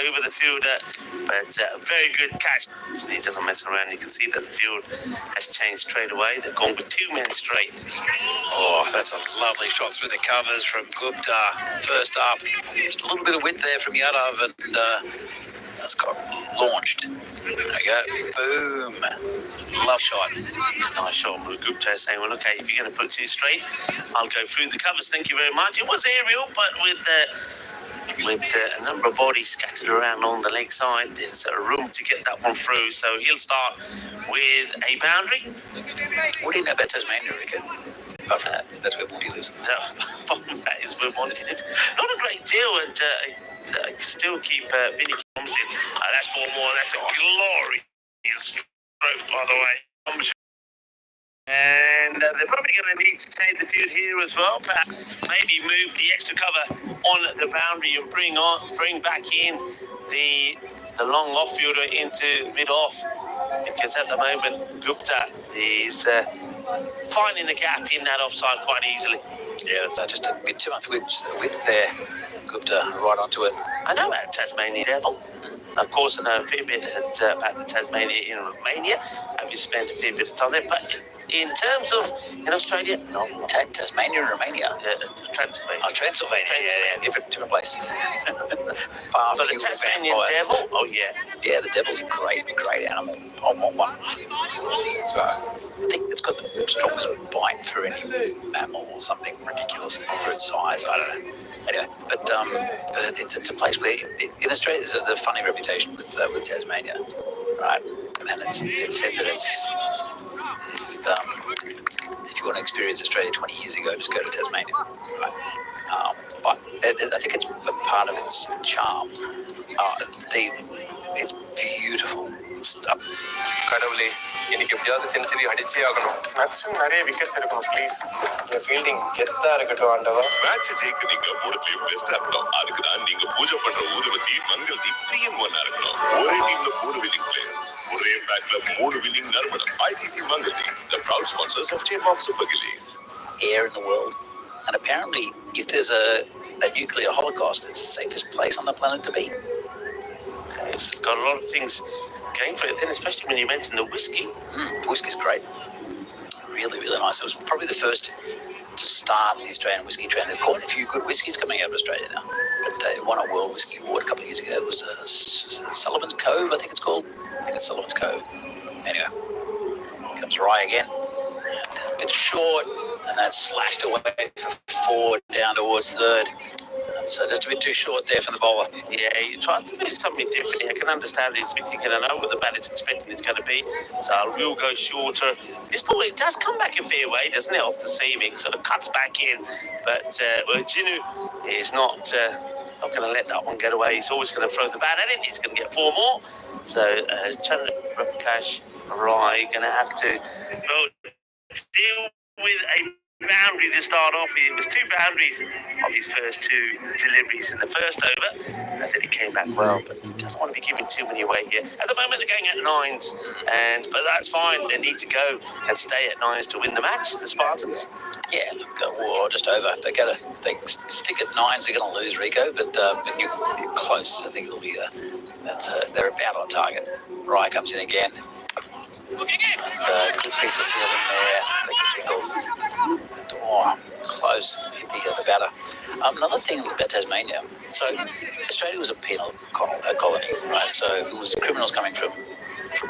over the fielder, but very good catch. He doesn't mess around. You can see that the field has changed straight away. They've gone with two men straight. Oh, that's a lovely shot through the covers from Gupta. First up, just a little bit of width there from Yadav, and that's got launched. There we go. Boom. Love shot. Nice shot. Gupta saying, well, okay, if you're going to put two straight, I'll go through the covers. Thank you very much. It was aerial, but with a number of bodies scattered around on the leg side, there's room to get that one through. So he'll start with a boundary. What do you know about Tasmania, Rico? Apart from that, that's where Monty lives. That is where Monty lives. Not a great deal, and I still keep Vinny comes in. That's four more. That's a glorious stroke, by the way. And they're probably going to need to change the field here as well. Perhaps maybe move the extra cover on the boundary and bring back in the long off fielder into mid off, because at the moment Gupta is finding the gap in that offside quite easily. Yeah, it's just a bit too much width there. Gupta right onto it. I know about Tasmania Devil. Of course, I know a fair bit about the Tasmania in Romania. Have spent a fair bit of time there, but in terms of in Australia, no. Tasmania and Romania. Transylvania. Oh, Transylvania. Yeah, different place. Far but the Tasmanian devil, oh yeah. Yeah, the devil's a great animal. I want one. So I think it's got the strongest bite for any mammal or something ridiculous for its size. I don't know. Anyway, but it's a place where in Australia there's a funny reputation with Tasmania, right? And it's said that it's if you want to experience Australia 20 years ago, just go to Tasmania, right? But I think it's a part of its charm. It's beautiful stuff. கடவுளே எனக்கு எப்படியாவது century அடிச்சே ஆகணும். மேட்ச்ல நிறைய wickets எடுக்கணும் please. இந்த fielding கெத்தா இருக்கட்டும் ஆண்டவா. மேட்ச் ஜெயிக்க நீங்க மூணுலயும் பெஸ்டா இருக்கணும். அதுக்கு தான் நீங்க பூஜை பண்ற ஊதுவத்தி மங்கல்தி 3-in-1 இருக்கணும். ஒரே டீம்ல 3 வின்னிங் பிளேயர்ஸ், ஒரே பேக்ல 3 வின்னிங் நறுமணம். ITC Mangaldi, the proud sponsors of J-Box Super Gillies. Air in the world, and apparently, if there's a nuclear holocaust, it's the safest place on the planet to be. It's got a lot of things going for it, then especially when you mentioned the whiskey. The whiskey's great. Really, really nice. It was probably the first to start the Australian whiskey trend. There's quite a few good whiskies coming out of Australia now. But it won a World Whiskey Award a couple of years ago. It was Sullivan's Cove, I think it's called. I think it's Sullivan's Cove. Anyway, here comes Rye again. And a bit short, and that's slashed away for 4 down towards third. So just a bit too short there for the bowler. Yeah, he tries to do something different. I can understand he's been thinking, I know what the batter's expecting it's going to be, so I will go shorter. This ball, it does come back a fair way, doesn't it, off the seaming, sort of cuts back in. But Jinu is not going to let that one get away. He's always going to throw the bat at it. He's going to get 4 more. So Chandra Prakash Rai going to have to deal with a boundary to start off. It was 2 boundaries of his first 2 deliveries in the first over. I think he came back well, but he doesn't want to be giving too many away here. At the moment, they're going at 9s, but that's fine. They need to go and stay at 9s to win the match, the Spartans. Yeah, look, just over. They stick at 9s, they're going to lose, Rico, but you're close. I think it'll be they're about on target. Rye comes in again. And good piece of fielding there. Take a single. Close. Hit the batter. Another thing about Tasmania. So Australia was a penal colony, right? So it was criminals coming from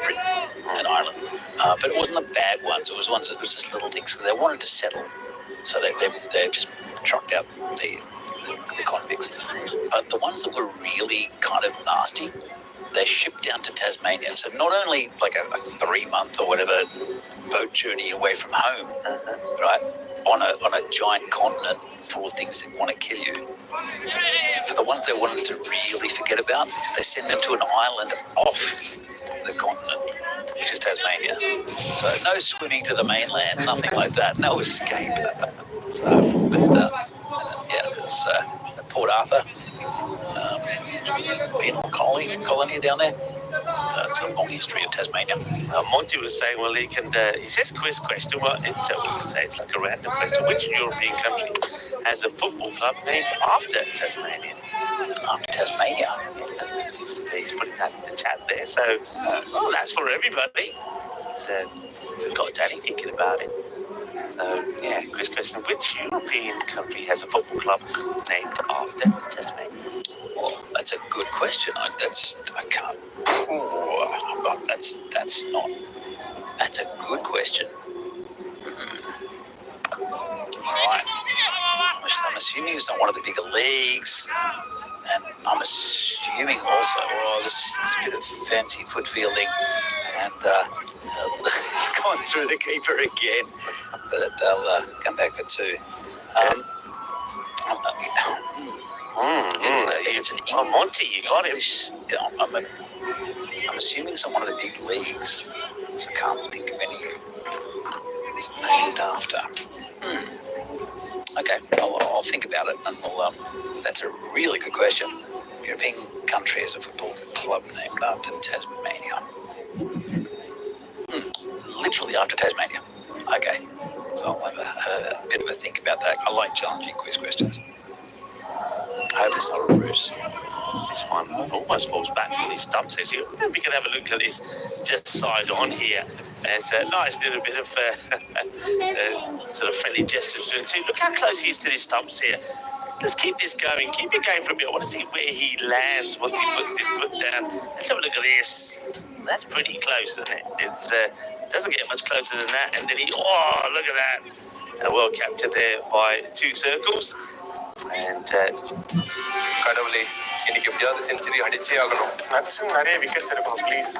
Britain and Ireland, but it wasn't the bad ones. It was ones that was just little things because they wanted to settle. So they just trucked out the convicts. But the ones that were really kind of nasty, they shipped down to Tasmania. So not only like a 3-month or whatever boat journey away from home, right, on a giant continent full of things that want to kill you. For the ones they wanted to really forget about, they send them to an island off the continent, which is Tasmania. So no swimming to the mainland, nothing like that, no escape. It's Port Arthur. Penal colony down there. So it's a long history of Tasmania. Monty was saying, well, he says quiz question. Well, we can say it's like a random question. Which European country has a football club named after Tasmania. After Tasmania. He's putting that in the chat there. So, well, that's for everybody. It's got Danny thinking about it. So, yeah, quiz question. Which European country has a football club named after Tasmania? Well, that's a good question. That's a good question. All right. I'm assuming it's not one of the bigger leagues. And I'm assuming also, this is a bit of fancy foot fielding. And it's gone through the keeper again. But they'll come back for two. It's an English, Monty, you got him. I'm assuming it's one of the big leagues. So I can't think of any it's named after. Okay, I'll think about it, and that's a really good question. European country has a football club named after Tasmania. Literally after Tasmania. Okay, so I'll have a bit of a think about that. I like challenging quiz questions. I hope it's not a ruse. This one almost falls back to these stumps as you. We can have a look at this just side on here. There's a nice little bit of sort of friendly gestures. Look how close he is to these stumps here. Let's keep this going. Keep it going for a bit. I want to see where he lands once he puts his foot down. Let's have a look at this. That's pretty close, isn't it? It doesn't get much closer than that. And then look at that. Well captured there by 2 circles. And கடவுளே இன்னைக்கு எப்படியாவது century அடிச்சே ஆகணும். Maximum நிறைய wickets எடுக்கணும் please.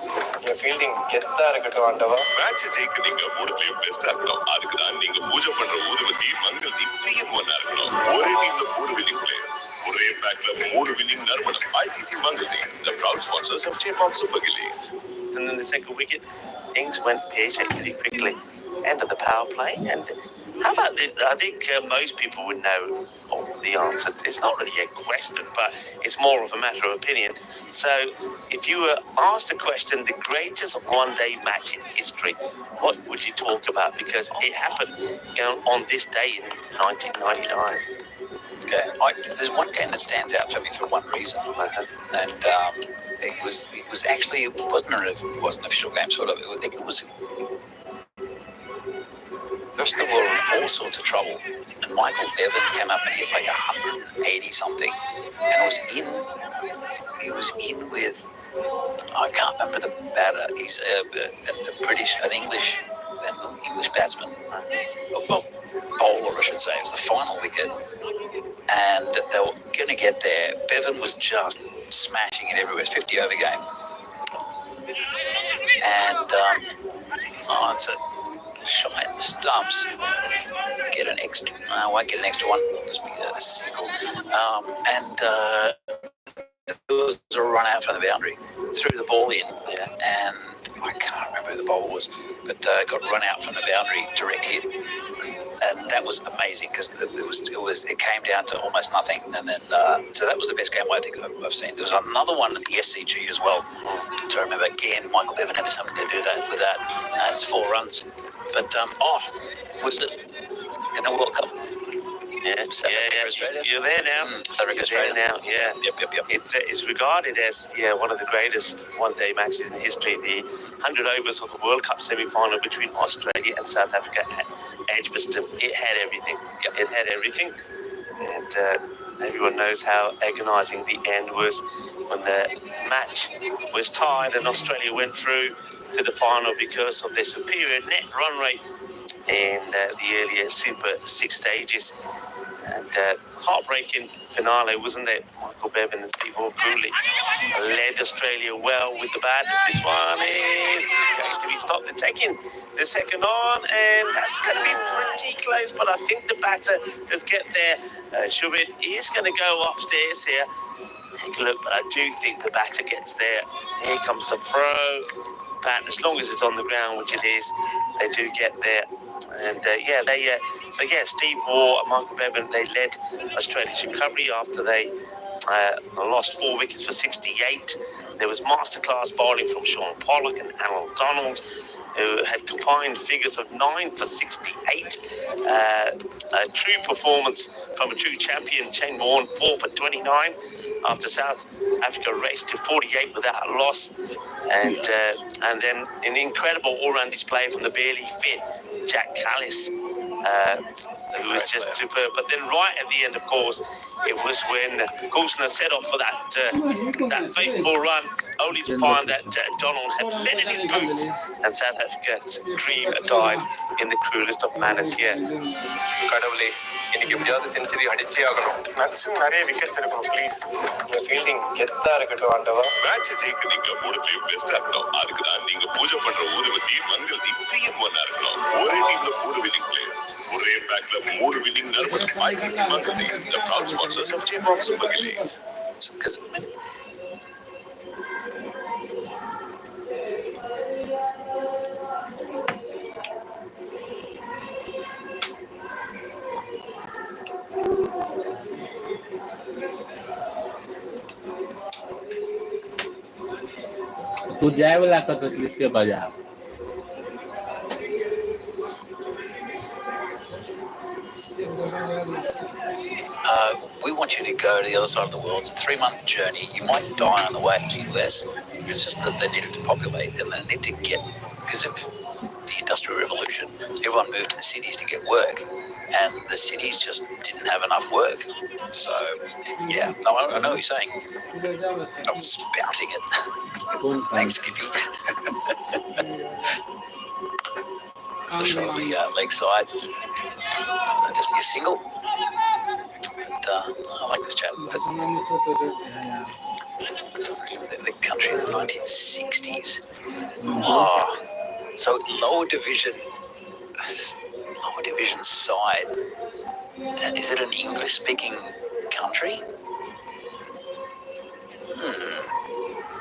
N fielding கெத்தா இருக்கட்டும் ஆண்டவா. மேட்ச் ஜெயிக்க நீங்க மூணுலயும் பெஸ்டா இருக்கணும். அதுக்கு தான் நீங்க பூஜை பண்ற ஊதுவத்தி மங்கள்தி 3-in-1 இருக்கணும். ஒரே டீம்ல 3 வின்னிங் பிளேயர்ஸ். ஒரே பேக்ல 3 வின்னிங் நறுமணம். ITC Mangaldi, the proud sponsors of Chepon Super Gillies. And then the second wicket, things went pear-shaped pretty quickly. End of the power play. And how about this? I think most people would know the answer. It's not really a question, but it's more of a matter of opinion. So, if you were asked a question, the greatest one-day match in history, what would you talk about? Because it happened, on this day in 1999. Okay, there's one game that stands out for me for one reason, and it was actually it wasn't an official game, sort of. I think it was. First of all, all sorts of trouble, and Michael Bevan came up and hit like 180 something, and he was in with I can't remember the batter. He's an English batsman, bowler I should say. It was the final wicket, and they were going to get there. Bevan was just smashing it everywhere. It's 50 over game, and it's a shite stumps. Get an extra. No, I won't get an extra one. It'll just be a single. And there was a run out from the boundary, threw the ball in, and I can't remember who the bowler was, but got run out from the boundary, direct hit. And that was amazing because it came down to almost nothing, and then so that was the best game I think I've seen. There was another one at the SCG as well. So I remember again, Michael Bevan had something to do with that. It's 4 runs. But was it in the World Cup? Yeah. Australia? You're there now. South Africa, Australia now. Yeah. Yep. It's regarded as one of the greatest one-day matches in history. The 100 overs of the World Cup semi-final between Australia and South Africa at Edgbaston. It had everything. It had everything, and everyone knows how agonising the end was when the match was tied and Australia went through to the final because of their superior net run rate in the earlier Super 6 stages. And heartbreaking finale, wasn't it? Michael Bevan and Steve Cooley led Australia well with the bat. This one is going to be stopped. They're taking the second on, and that's going to be pretty close, but I think the batter does get there. Shubin is going to go upstairs here. Take a look, but I do think the batter gets there. Here comes the throw. Bat, as long as it's on the ground, which it is, they do get there. And Steve Waugh and Michael Bevan, they led Australia's recovery after they lost 4 wickets for 68. There was masterclass bowling from Sean Pollock and Alan Donald. who had combined figures of 9 for 68. A true performance from a true champion. Shane Warne 4 for 29 after South Africa raced to 48 without a loss. And then an incredible all-round display from the barely fit Jack Callis, who was just superb. But then right at the end, of course, it was when Goosner set off for that fateful run, only to find that Donald had let in his boots, and South Africa's dream died in the cruelest of manners here. கடவுளே இன்னைக்கு எப்படியாவது century அடிச்சே ஆகணும். Maximum நிறைய wickets எடுக்கணும் please. இந்த fielding கெத்தா இருக்கட்டும் ஆண்டவா. மேட்ச் ஜெயிக்க நீங்க மூணுலயும் பெஸ்டா இருக்கணும். அதுக்கு தான் நீங்க பூஜை பண்ற ஊதுவத்தி மங்கள்தி 3-in-1 இருக்கணும். ஒரே டீம்ல 3 வின்னிங் பிளேயர்ஸ், ஒரே பேக்ல 3 வின்னிங் நறுமணம். ITC மங்கள்தி, the proud sponsors of J-Box Super Gileys. Because तू जायला लागत असलीस के बजा we want you to go to the other side of the world. It's a 3-month journey. You might die on the way to the US. It's just that they needed to populate and they need to get, because of the Industrial Revolution, everyone moved to the cities to get work, and the cities just didn't have enough work. So, yeah, no, I know what you're saying. I'm spouting it. Thanks, Skippy. So shot on the leg side. So just be a single. But I like this chap. But the country in the 1960s. Oh, so lower division side. Is it an English-speaking country?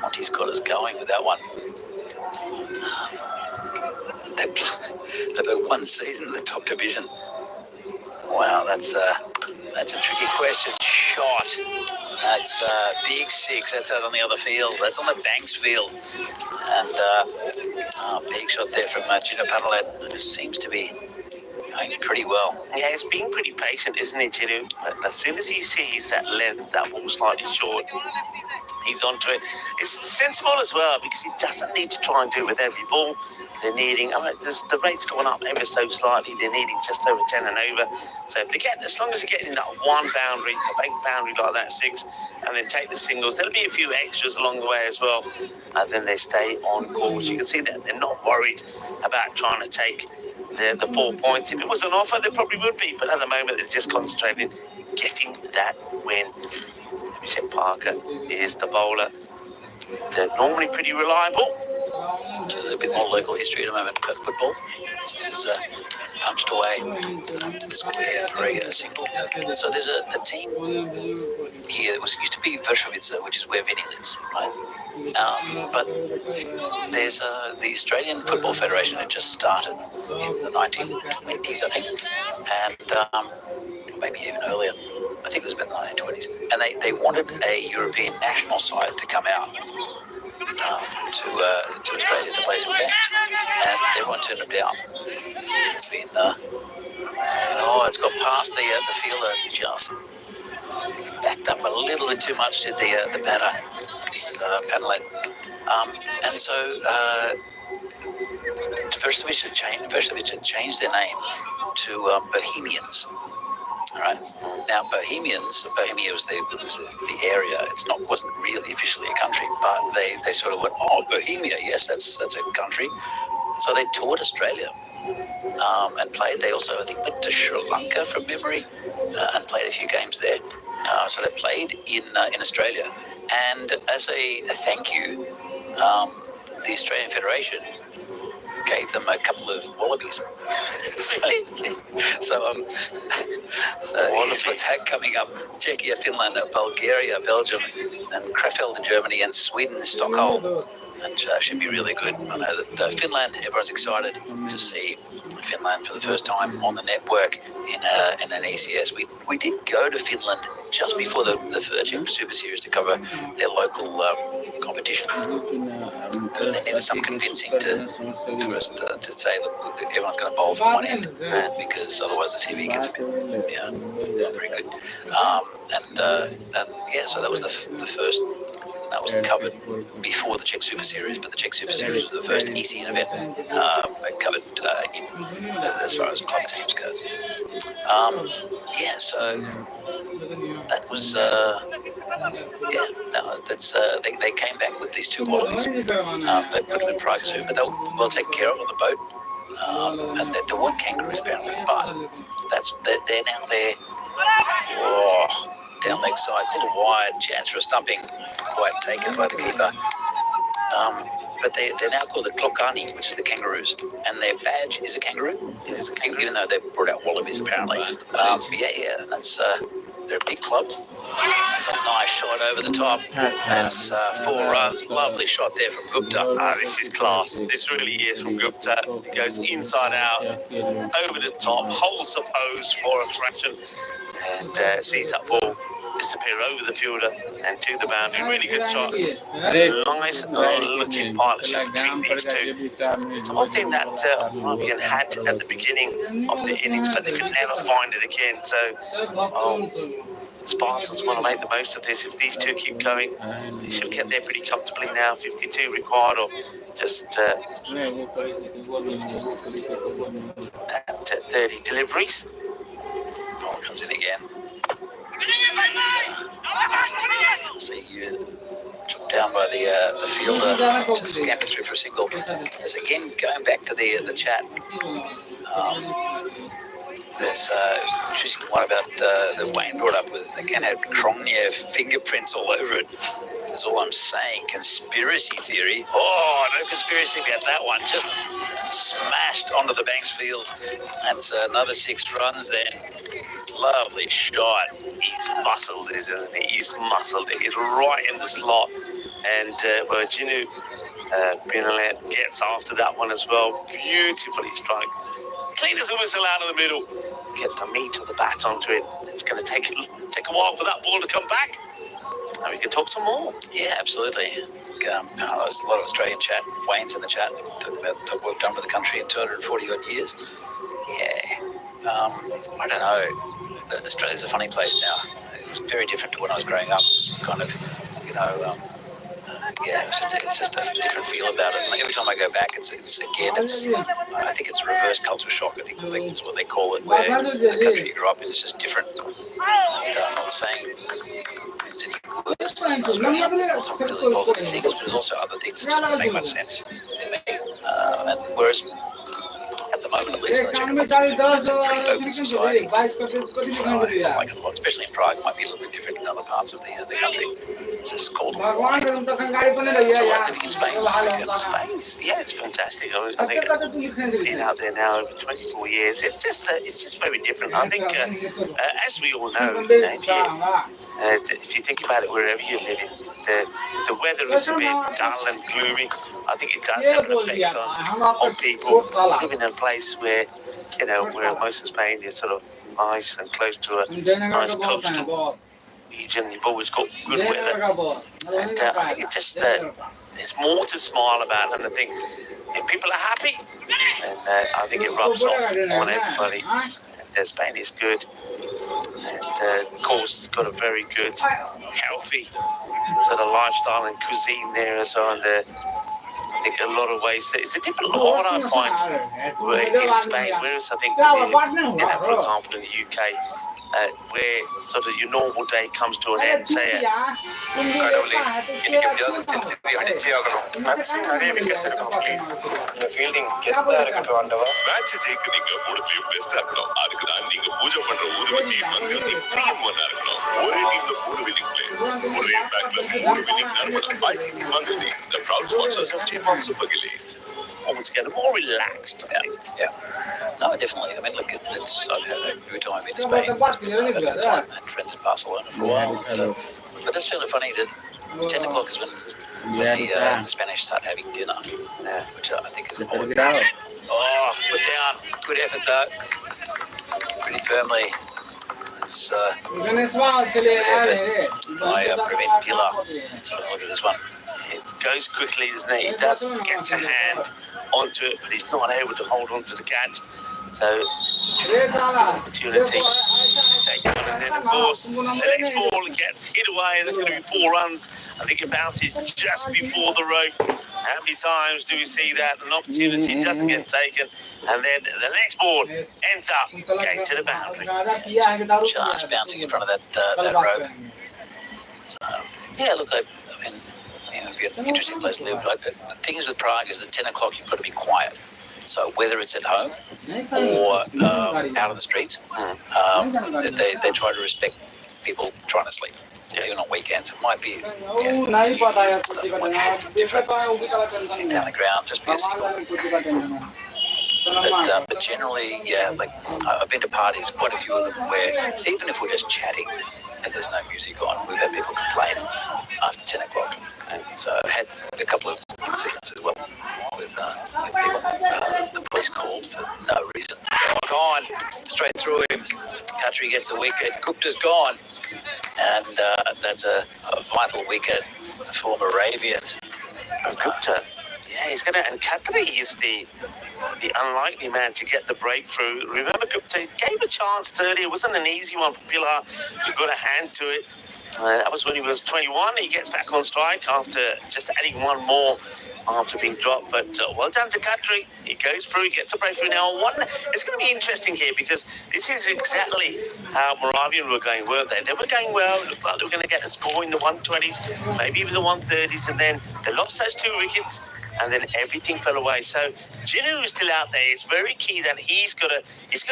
Monty's got us going with that one. They played 1 season in the top division. Wow, that's a tricky question. Shot. That's big 6. That's out on the other field. That's on the Banks field. And big shot there from Gino Panalet. It seems to be going pretty well. Yeah, he's being pretty patient, isn't he, Chinu? But as soon as he sees that length, that ball slightly short, he's onto it. It's sensible as well, because he doesn't need to try and do it with every ball. They're needing, the rate's going up ever so slightly. They're needing just over 10 and over. So if they get, as long as they get in that one boundary, a bank boundary like that 6, and then take the singles, there'll be a few extras along the way as well. And then they stay on course. You can see that they're not worried about trying to take the 4 points. If it was an offer, they probably would be. But at the moment, they're just concentrating getting that win. Michelle Parker is the bowler. They're normally pretty reliable. Just a bit more local history at the moment about football. This is punched away, square for a single. So there's a team here that used to be Vershovica, which is where Vinny lives, right? But there's the Australian Football Federation had just started in the 1920s, I think, and maybe even earlier. I think it was about the 1920s. And they wanted a European national side to come out to Australia to play some games. And everyone turned them down. It's been, it's got past the fielder, just backed up a little bit too much to the batter, Panalet. And so Vershovic had changed their name to Bohemians. All right. Now, Bohemia was the area. Wasn't really officially a country, but they sort of went, oh, Bohemia, yes, that's a country. So they toured Australia and played. They also, I think, went to Sri Lanka from memory and played a few games there. So they played in Australia, and as a thank you, the Australian Federation gave them a couple of wallabies. So what's coming up? Czechia, Finland, Bulgaria, Belgium, and Krefeld in Germany, and Sweden, Stockholm. That should be really good. I know that Finland, everyone's excited to see Finland for the first time on the network in an ECS. We did go to Finland just before the Czech Super Series to cover their local competition. And then it was some convincing for us to say that everyone's going to bowl from one end because otherwise the TV gets a bit not very good. And yeah, so that was the first. That was covered before the Czech Super Series, but the Czech Super Series was the first ECN event covered as far as club teams goes. So that was they came back with these 2 wallabies. They put them in Prague Zoo, but they were well taken care of on the boat. And there weren't kangaroos apparently, but they're now there. Down leg side, pulled a wide, chance for a stumping, quite taken by the keeper. But they're now called the Klokani, which is the kangaroos, and their badge is a kangaroo. It is a kangaroo, even though they've brought out wallabies apparently. And that's they're a big club. This is a nice shot over the top. That's 4 runs. Lovely shot there from Gupta. This is class. This really is from Gupta. It goes inside out, over the top, holds the pose for a fraction, and sees that ball disappear over the fielder and to the boundary. Really good shot. Nice looking partnership between these two. It's one thing that Albion had at the beginning of the innings, but they could never find it again. So Spartans want to make the most of this. If these two keep going, they should get there pretty comfortably now. 52 required of just 30 deliveries. Ball comes in again. See you took down by the fielder, just scampered through for a single. There's again going back to the chat. There's an interesting one about that Wayne brought up with again had Krongniev fingerprints all over it. That's all I'm saying. Conspiracy theory. Oh, no conspiracy about that one. Just smashed onto the Banks field. That's another 6 runs then. Lovely shot. He's muscled this, isn't he? He's muscled it. He's right in the slot. And Virginu Pinalet gets after that one as well. Beautifully struck. Clean as a whistle out of the middle. Gets the meat of the bat onto it. It's going to take a while for that ball to come back. And we can talk some more. Yeah, absolutely. There's a lot of Australian chat. Wayne's in the chat. Talking about work done with the country in 240 odd years. Yeah. I don't know. Australia's a funny place now. It was very different to when I was growing up. Kind of, it's just a different feel about it. Like every time I go back, I think it's a reverse culture shock. I think that's what they call it, where the country you grew up in is just different. And I was saying, it's any good. There's some really positive things, but there's also other things that just don't make much sense to me. And whereas at the moment, at least, it's a pretty open society. So I like it a lot, especially in Prague. It might be a little bit different in other parts of the country. It's just called. So I like living in Spain. Yeah, it's fantastic. I think being out there now over 24 years, it's just very different. I think, as we all know, if you think about it, wherever you're living, the weather is a bit dull and gloomy. I think it does have an effect on people living in a place where, where most of Spain is sort of nice and close to a nice coastal region. You've always got good weather. And I think it just, there's more to smile about. And I think if people are happy, then I think it rubs off on everybody. And Spain is good. And of course, it's got a very good, healthy sort of lifestyle and cuisine there as well. And I think a lot of ways that it's a different what I find in Spain, whereas I think for example in the UK, where sort of your normal day comes to an end, say கடவுளே எனக்கு எப்படியாவது century அடிச்சே ஆகணும் match நிறைய wickets எடுக்கணும் please இந்த fielding கெத்தா இருக்கட்டும் ஆண்டவா மேட்ச் ஜெயிக்க நீங்க மூணுலயும் பெஸ்டா இருக்கணும் அதுக்கு தான் நீங்க பூஜை பண்ற ஊதுவத்தி மங்கள் இப்படியும் ஒண்ணா இருக்கணும் ஒரே டீம்ல 3 வின்னிங் பிளேயர்ஸ் ஒரே பேக்ல 3 வின்னிங் நறுமணம் ITC Mangal Team, the proud sponsors of Chipmunk Super Gillies. Altogether more relaxed. Yeah. No, definitely. I mean, look, I've had a good time in Spain. I've had friends in Barcelona for a while. But it's fairly funny that 10 o'clock is when when Yeah, the Spanish start having dinner, which I think is important. Grau. Oh, put down. Good effort, though. Pretty firmly. It's by Praveen Pila. Let's have a look at this one. It goes quickly, doesn't it? He does get a hand onto it, but he's not able to hold on to the catch. So, opportunity to take it on. And then, of course, the next ball gets hit away, and there's going to be 4 runs. I think it bounces just before the rope. How many times do we see that? An opportunity doesn't get taken, and then the next ball ends up going to the boundary. Just bouncing in front of that rope. So, yeah, look, I mean, it'd be an interesting place to live. Like, the thing is with Prague is at 10 o'clock you've got to be quiet. So whether it's at home or out on the streets, they try to respect people trying to sleep. Even on weekends, it might be different. Down the ground, just be a single. But generally, yeah, like I've been to parties, quite a few of them, where even if we're just chatting and there's no music on, we've had people complain after 10 o'clock. And so I had a couple of incidents as well with people. The police called for no reason. Gone, straight through him. Khatri gets the wicket. Gupta's gone. And that's a vital wicket for Moravians. Gupta, yeah, he's going to, and Khatri is the unlikely man to get the breakthrough. Remember, Gupta gave a chance earlier. It wasn't an easy one for Pilar. He got a hand to it. That was when he was 21. He gets back on strike after just adding 1 more after being dropped. But well done to Khatri. He goes through, he gets a breakthrough now. It's going to be interesting here because this is exactly how Moravian were going, weren't they? They were going well. It looked like they were going to get a score in the 120s, maybe even the 130s, and then they lost those 2 wickets. And then everything fell away. So Jinu is still out there. It's very key that he's got to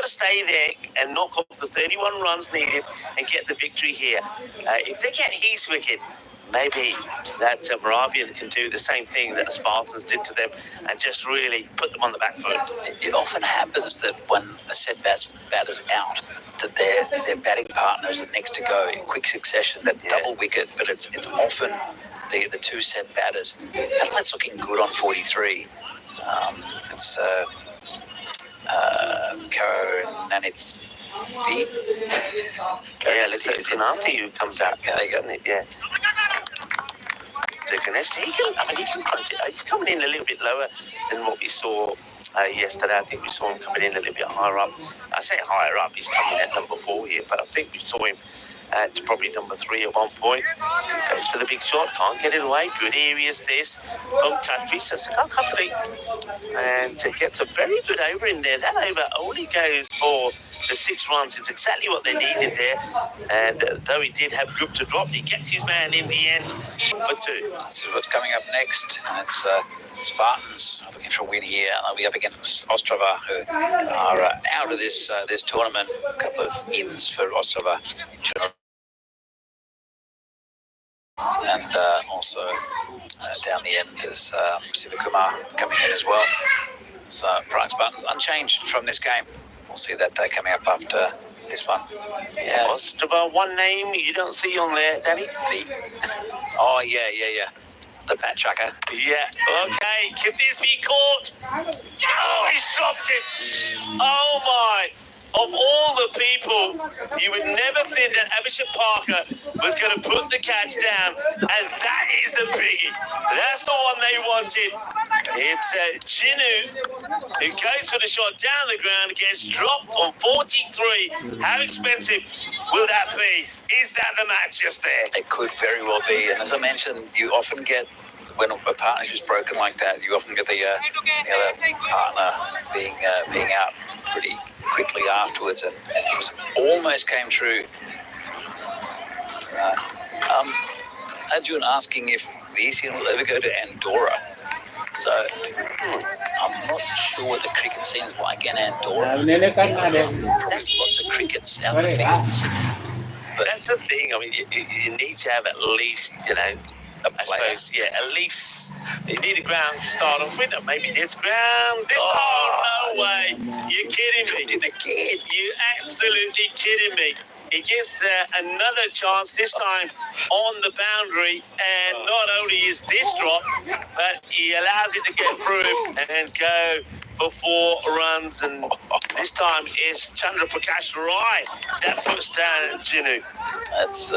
stay there and knock off the 31 runs needed and get the victory here. If they get his wicket, maybe that Moravian can do the same thing that the Spartans did to them and just really put them on the back foot. It often happens that when a set batter's out, that their batting partners are next to go in quick succession, that double wicket, but it's often the 2 set batters. Adelaide's looking good on 43. It's Karunanith. Yeah, looks like it's Anathi who comes out. Yeah, isn't it? Yeah. So Ganesh, he can punch it. He's coming in a little bit lower than what we saw yesterday. I think we saw him coming in a little bit higher up. I say higher up, he's coming at number 4 here, but I think we saw him at probably number 3 at one point. Goes for the big shot, can't get it away. Good areas this from Khatri. So Khatri, and gets a very good over in there. That over only goes for the 6 runs. It's exactly what they needed there. And though he did have Gupta drop, he gets his man in the end for 2. This is what's coming up next, and it's Spartans looking for a win here. They'll be up against Ostrava, who are out of this tournament. A couple of ins for Ostrava in general. And also down the end is Sivakumar coming in as well. So Prague Spartans unchanged from this game. We'll see that coming up after this one. Yeah, Ostrava, one name you don't see on there, Danny. Oh, yeah. The Pat Chucker. Yeah, okay. Can this be caught? Oh, he's dropped it. Oh, my. Of all the people, you would never think that Abhishek Parker was going to put the catch down, and that is the biggie. That's the one they wanted. It's Jinu who goes for the shot down the ground, gets dropped on 43. How expensive will that be? Is that the match just there? It could very well be, and as I mentioned, you often get, when a partnership is broken like that, you often get the other partner being out pretty quickly afterwards, and it was almost came true. Arjun asking if the ECN will ever go to Andorra. So I'm not sure what the cricket scene's like in Andorra. There's lots of crickets out in the fields. But that's the thing. I mean, you need to have at least, I suppose, at least you need a ground to start off with. Maybe this ground. No way. You're kidding me. You're absolutely kidding me. he gets another chance, this time on the boundary. And not only is this drop, but he allows it to get through and go for 4 runs. And this time it's Chandra Prakash Rai that puts down Jinu. That's.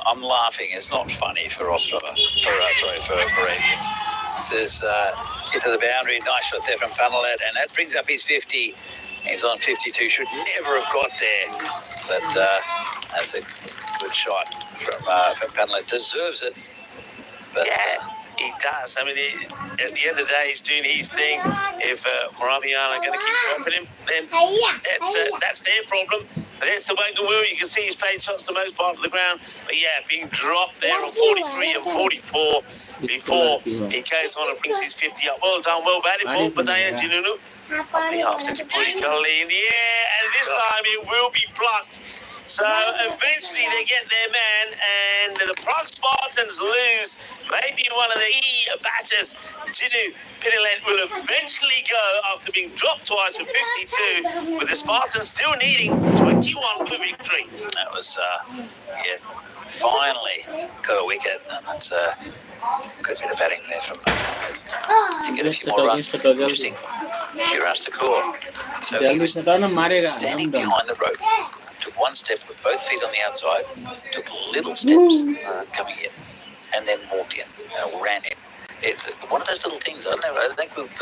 I'm laughing. It's not funny for Ostrava. For Moravians. Says hit to the boundary. Nice shot there from Panalet, and that brings up his 50. He's on 52. Should never have got there, but that's a good shot from Panalet. Deserves it. But, Yeah, he does. I mean, at the end of the day, he's doing his thing. If Moravian are going to keep dropping him, then that's their problem. But there's the Wagon Wheel. You can see he's played shots to most part of the ground. But yeah, being dropped there on 43 and 44 before he goes on and brings his 50 up. Well done, well batted, Paul Badaya Jinunu. Lovely after Kipuri in the air, and this time it will be plucked. So eventually they get their man, and the Prague Spartans lose. Maybe one of the batters, Jinu Pinalet, will eventually go after being dropped twice for 52, with the Spartans still needing 21 for victory. that was, finally got a wicket, and that's a good bit of batting there from to get a few more runs. Interesting. Shiraz Thakur. So he was standing behind the rope, took one step with both feet on the outside, took little steps coming in, and then walked in, ran in. One of those little things. I don't think we've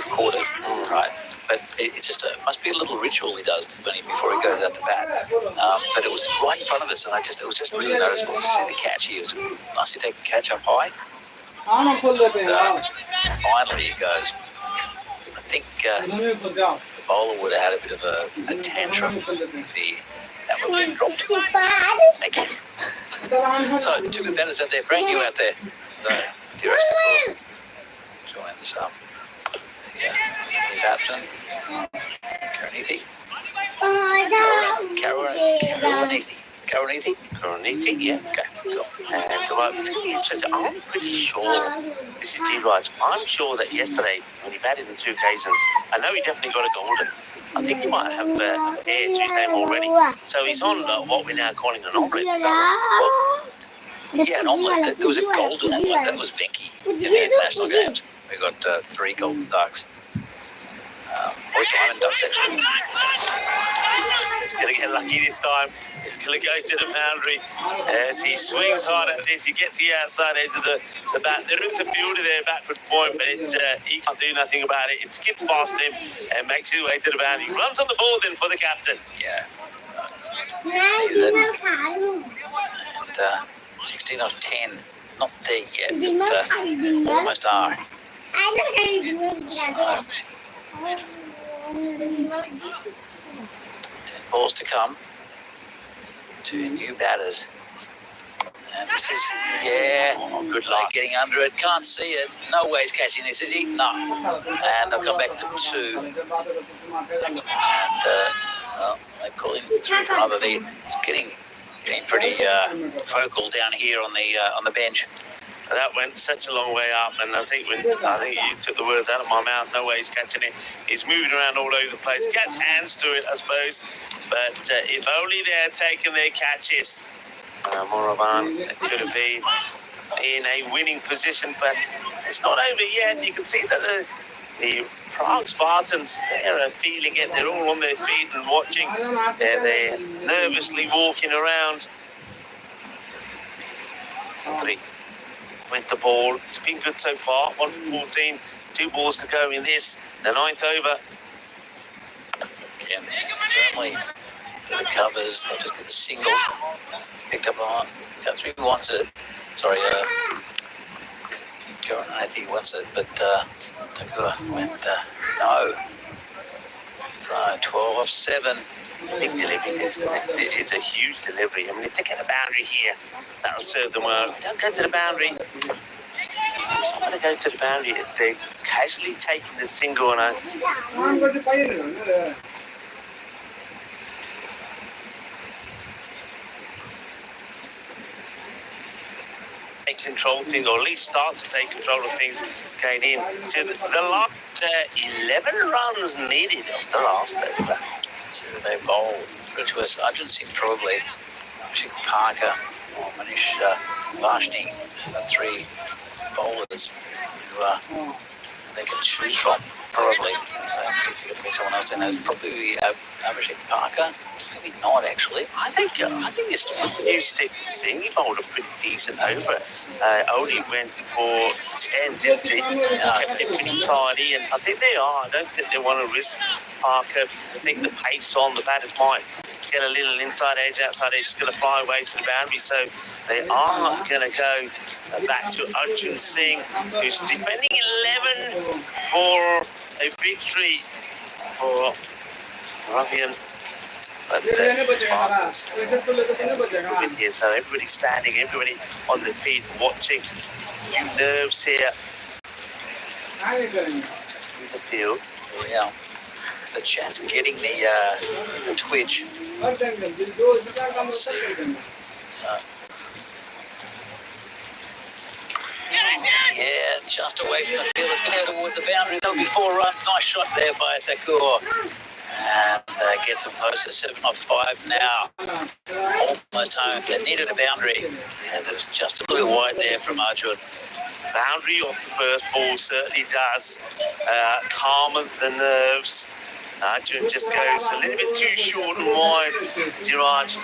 caught it, right? But it's just must be a little ritual he does before he goes out to bat. But it was right in front of us, and it was just really noticeable to see the catch. He was nicely taking the catch up high. Finally, he goes. I think the bowler would have had a bit of a tantrum if that would have been dropped again. So, 2 good batters out there. Brand new out there. Joins Captain Karunithi. Karunithi, yeah, okay, cool. And interesting. I'm pretty sure, this is D-Raj, I'm sure that yesterday, when he batted in 2 occasions, I know he definitely got a golden. I think he might have a pair to his name already. So he's on what we're now calling an omelette. Yeah, an omelette. There was a golden omelette. That was Venky in the international games. We got 3 golden ducks. Or diamond ducks, actually. He's going to get lucky this time. He's going to go to the boundary as he swings hard at this. He gets the outside edge of the bat. There is a fielder there, backward point, but he can't do nothing about it. It skips past him and makes his way to the boundary. Runs on the ball then for the captain. Yeah. And 16 off 10. Not there yet, but almost are. 10 balls to come. 2 new batters. And this is, good luck getting under it. Can't see it. No way he's catching this, is he? No. And they'll come back to 2. And they call him 3 for another. It's getting pretty vocal down here on the bench. That went such a long way up, and I think you took the words out of my mouth. No way he's catching it. He's moving around all over the place. Gets hands to it, I suppose. But if only they're taking their catches, Moravan could have been in a winning position. But it's not over yet. You can see that the Prague Spartans, they're feeling it. They're all on their feet and watching. They're nervously walking around. 3. With the ball. It's been good so far. 1 for 14. 2 balls to go in this. The 9th over. Again, firmly the covers. They'll just get a single. Picked up on. Guthrie wants it. Sorry, Karunithi wants it, but Thakur went no. So 12 off 7. Big delivery. This is a huge delivery. I mean, if they get a boundary here, that'll serve them well. Don't go to the boundary. It's not going to go to the boundary. They're casually taking the single and take control of things, or at least start to take control of things going in to the last 11 runs needed of the last over. So they bowl to us. Arjun Singh probably, Abhishek Parker or Manish Varshney, the three bowlers who they can choose from. Probably, if you could pick someone else in, it'd probably be Abhishek Parker. Maybe not actually. I think it's new Stephen Singh. He bowled a pretty decent over. Only went for 10, didn't he? Kept it pretty tidy, and I think they are. I don't think they want to risk Parker because I think the pace on the batters might get a little inside edge, outside edge. It's going to fly away to the boundary, so they are going to go back to Arjun Singh, who's defending 11 for a victory for Ravian. But Spartans in here, so everybody's standing, everybody on the feet watching. Few nerves here. Just in the field. Yeah. The chance of getting the twitch. Yeah, just away from the field. It's going to go towards the boundary. That'll be 4 runs. Nice shot there by Thakur. And gets them close to 7 off 5 now. Almost home. They needed a boundary. And it was just a little wide there from Arjun. Boundary off the first ball certainly does calm the nerves. Arjun just goes a little bit too short and wide. Diraj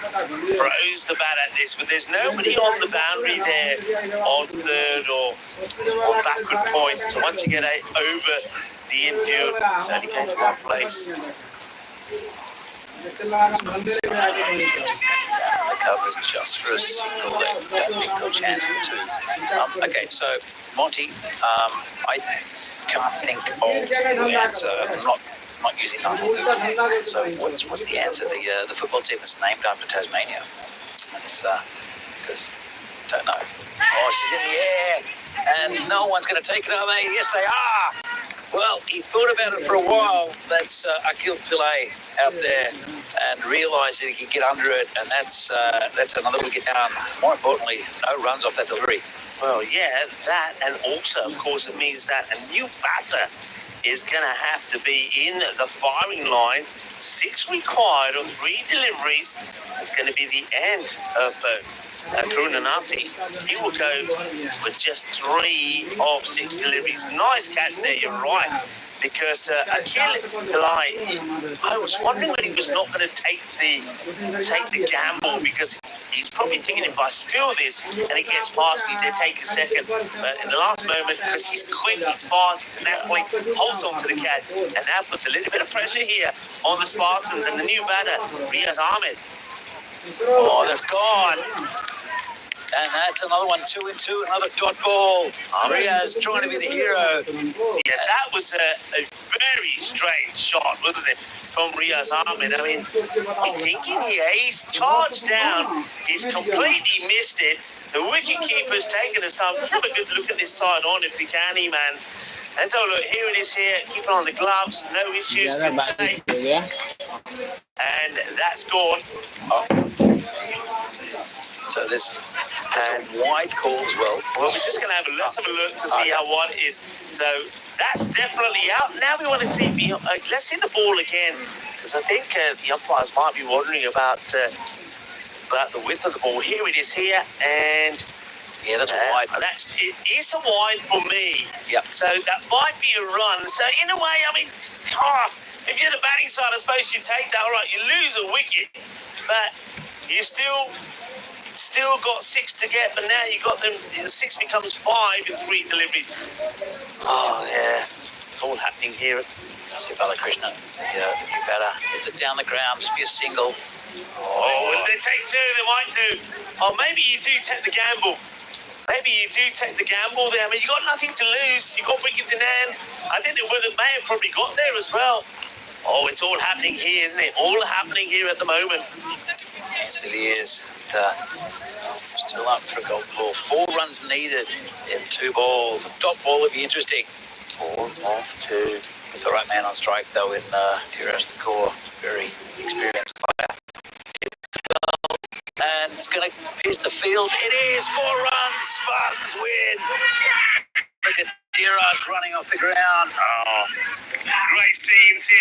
throws the bat at this, but there's nobody on the boundary there on third or backward point. So once you get over the infield, it's only going to one place. The cover's just for a single there. Don't think they'll chance the 2. Okay, so Monty, I can't think of the answer. I'm not using that. So what's the answer? The football team is named after Tasmania. That's because don't know. Oh, she's in the air, and no one's going to take it, are they? Yes, they are. Well, he thought about it for a while. That's Akil Pillay out there, and realised that he could get under it, and that's another wicket down. More importantly, no runs off that delivery. Well, yeah, that, and also, of course, it means that a new batter is going to have to be in the firing line. 6 required of 3 deliveries. It's going to be the end of Karunanati. He will go with just 3 of 6 deliveries. Nice catch there, you're right. Because Akil Pillay, I was wondering when he was not going to take the gamble, because he's probably thinking if I score this and it gets past me, they take a second. But in the last moment, because he's quick, he's fast, he's an athlete, holds on to the catch, and that puts a little bit of pressure here on the Spartans and the new batter, Riaz Ahmed. Oh, that's gone. And that's another one, 2 and 2, another dot ball. Riaz trying to be the hero. Yeah, that was a very strange shot, wasn't it, from Riaz Ahmed? I mean, he's thinking here, he's charged down, he's completely missed it. The wicket-keeper's taken his time. Let's have a good look at this side on if we can, E-Mans. Let's have a look. Here it is here. Keep on the gloves. No issues. And that's gone. So there's a wide call as well. Well, we're just going to let's have a look to see how wide it is. So that's definitely out. Now we want to see, let's see the ball again, because I think the umpires might be wondering about the width of the ball. Here it is here, and yeah, that's wide. It is a wide for me. Yep. So that might be a run. So in a way, I mean, if you're the batting side, I suppose you take that. All right, you lose a wicket, but you still got 6 to get, but now you got them. 6 becomes 5 in 3 deliveries. Oh yeah, it's all happening here. See Balakrishna, the new batter. It's it down the ground, just be a single. Oh, will they take 2? They might do. Oh, maybe you do take the gamble. Maybe you do take the gamble there. I mean, you got nothing to lose. You got wickets in hand. I think they may have probably got there as well. Oh, it's all happening here, isn't it? All happening here at the moment. Yes, it is. Still up for a gold ball. 4 runs needed in 2 balls. A dot ball would be interesting. 4 off 2. With the right man on strike, though, in Tiraj Thakur. Very experienced player. And it's going to pierce the field. It is 4 runs. Spartans win. Look at Tiraj running off the ground. Oh, great scenes here.